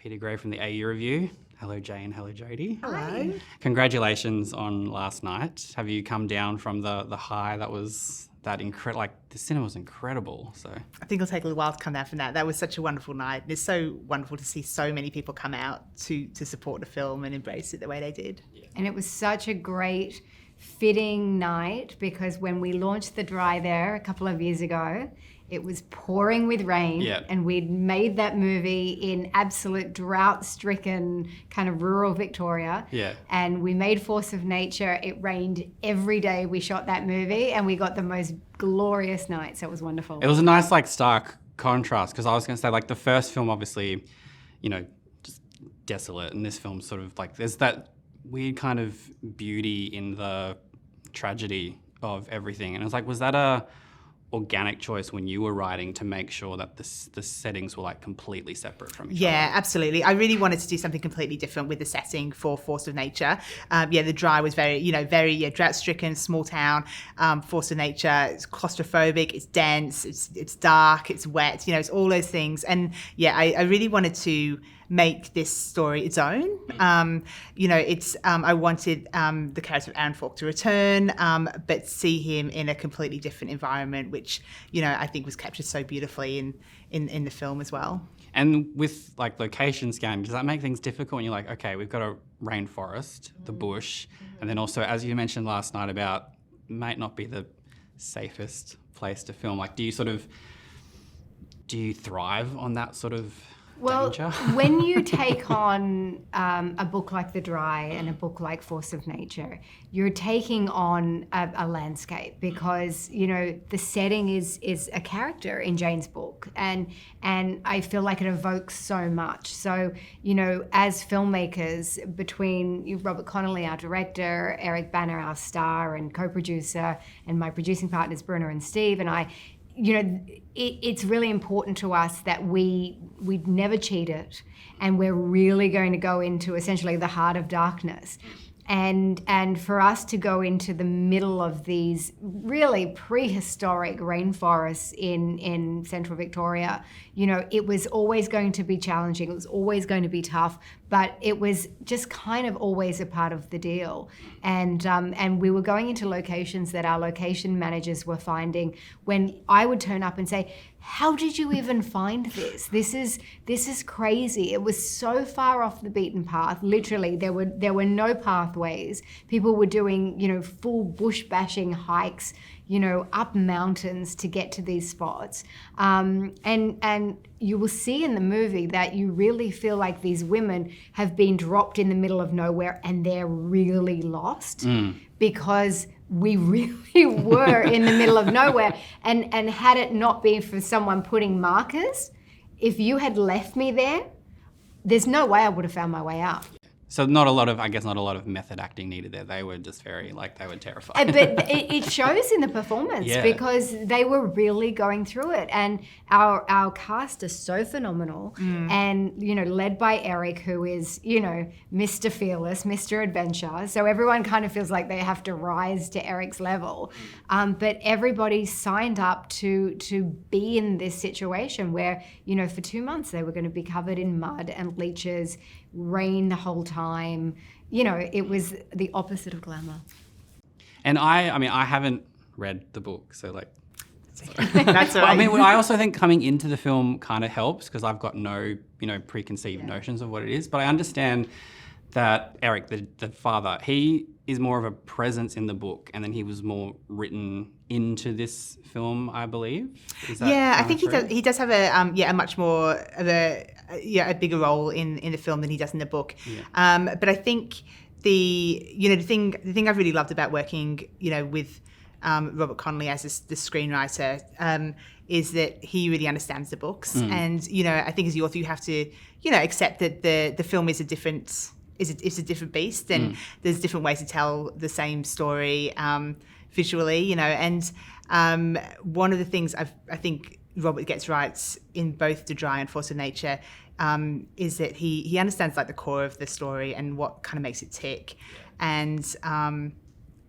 Peter Gray from the AU Review. Hello, Jane. Hello, Jodi. Hello. Congratulations on last night. Have you come down from the high that was that incredible? Like, the cinema was incredible. So I think it'll take a little while to come down from that. That was such a wonderful night. It's so wonderful to see so many people come out to support the film and embrace it the way they did. And it was such a great, fitting night because when we launched The Dry there a couple of years ago, it was pouring with rain, and we'd made that movie in absolute drought-stricken kind of rural Victoria. And we made Force of Nature. It rained every day we shot that movie, and we got the most glorious night, so it was wonderful. it was a nice, like, stark contrast, because I was going to say, like, the first film, obviously, you know, just desolate, and this film sort of, like, there's that weird kind of beauty in the tragedy of everything. And it was like, was that a organic choice when you were writing to make sure that the settings were like completely separate from each other? Yeah, absolutely. I really wanted to do something completely different with the setting for Force of Nature. The Dry was very drought-stricken, small town. Force of Nature, it's claustrophobic, it's dense, it's dark, it's wet. It's all those things. And I really wanted to make this story its own. I wanted the character of Aaron Falk to return, but see him in a completely different environment, which I think was captured so beautifully in the film as well. And with like location scanning, does that make things difficult when you're like, okay, we've got a rainforest, the bush, and then also, as you mentioned last night about might not be the safest place to film, like do you thrive on that sort of danger? When you take on a book like The Dry and a book like Force of Nature, you're taking on a landscape because, the setting is a character in Jane's book. And I feel like it evokes so much. So, as filmmakers, between Robert Connolly, our director, Eric Bana, our star and co-producer, and my producing partners, Bruna and Steve, and I, it's really important to us that we'd never cheat it, and we're really going to go into essentially the heart of darkness. And for us to go into the middle of these really prehistoric rainforests in central Victoria, it was always going to be challenging. It was always going to be tough, but it was just kind of always a part of the deal. And we were going into locations that our location managers were finding when I would turn up and say, how did you even find this? This is crazy. It was so far off the beaten path. Literally, there were no pathways. People were doing, full bush bashing hikes, up mountains to get to these spots. And you will see in the movie that you really feel like these women have been dropped in the middle of nowhere and they're really lost because we really were in the middle of nowhere. And had it not been for someone putting markers, if you had left me there's no way I would have found my way out. So not a lot of method acting needed there. They were just very, they were terrified. But it shows in the performance because they were really going through it. And our cast is so phenomenal. And, led by Eric, who is, Mr. Fearless, Mr. Adventure. So everyone kind of feels like they have to rise to Eric's level. But everybody signed up to be in this situation where, for 2 months they were going to be covered in mud and leeches, rain the whole time. It was the opposite of glamour. And I haven't read the book, so That's all right. I also think coming into the film kind of helps because I've got no, preconceived notions of what it is. But I understand that Eric, the father, he is more of a presence in the book, and then he was more written into this film, I believe. Is that I think he does have a much more of a bigger role in the film than he does in the book. But I think the thing I've really loved about working with Robert Connolly as the screenwriter is that he really understands the books, and I think as the author you have to accept that the film is a different beast, and there's different ways to tell the same story visually, and one of the things I think Robert gets right in both The Dry and Force of Nature is that he understands the core of the story and what kind of makes it tick, and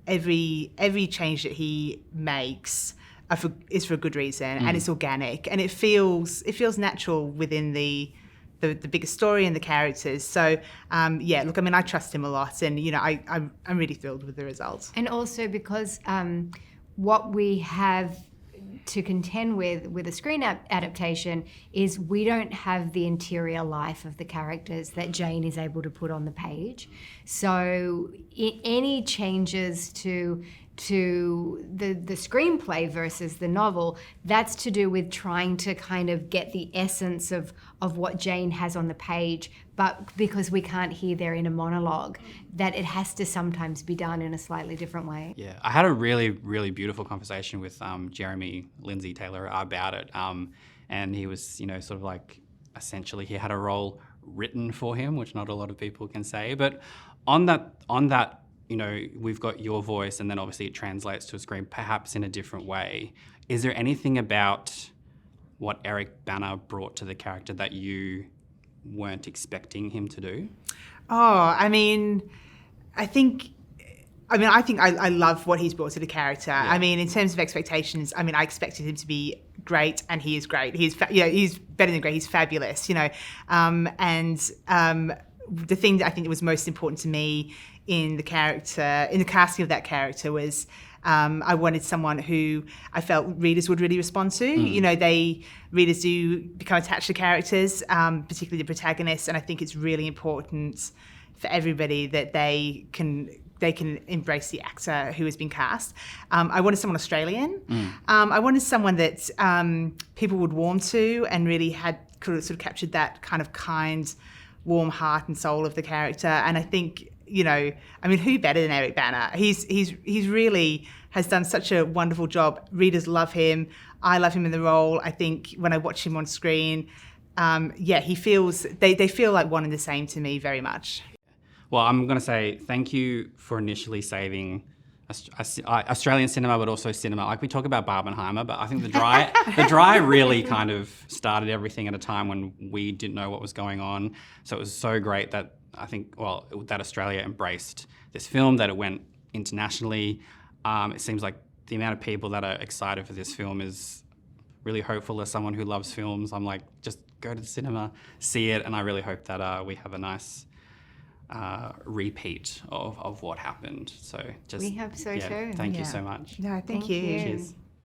every change that he makes is for a good reason, and it's organic, and it feels natural within the the bigger story and the characters. So look, I mean, I trust him a lot, and I'm really thrilled with the results. And also because what we have to contend with a screen adaptation is we don't have the interior life of the characters that Jane is able to put on the page. So any changes to the screenplay versus the novel, that's to do with trying to kind of get the essence of what Jane has on the page, but because we can't hear their inner monologue, that it has to sometimes be done in a slightly different way. Yeah, I had a really, really beautiful conversation with Jeremy Lindsay Taylor about it, and he was, sort of like, essentially he had a role written for him, which not a lot of people can say, but on that, we've got your voice, and then obviously it translates to a screen perhaps in a different way. Is there anything about what Eric Bana brought to the character that you weren't expecting him to do? I think I love what he's brought to the character. Yeah. I mean, in terms of expectations, I expected him to be great, and he is great. He's better than great. He's fabulous, and the thing that I think was most important to me in the casting of that character was I wanted someone who I felt readers would really respond to. Readers do become attached to characters, particularly the protagonists, and I think it's really important for everybody that they can embrace the actor who has been cast. I wanted someone Australian. I wanted someone that people would warm to and really could have sort of captured that kind of kind, warm heart and soul of the character. And I think, who better than Eric Bana? He's really has done such a wonderful job. Readers love him. I love him in the role. I think when I watch him on screen, they feel like one and the same to me very much. Well, I'm going to say thank you for initially saving Australian cinema, but also cinema. Like, we talk about Barbenheimer, but I think the Dry really kind of started everything at a time when we didn't know what was going on. So it was so great that that Australia embraced this film, that it went internationally. It seems like the amount of people that are excited for this film is really hopeful. As someone who loves films, I'm like, just go to the cinema, see it, and I really hope that we have a nice repeat of what happened. So we hope so too. Thank you so much. No, thank you. Cheers.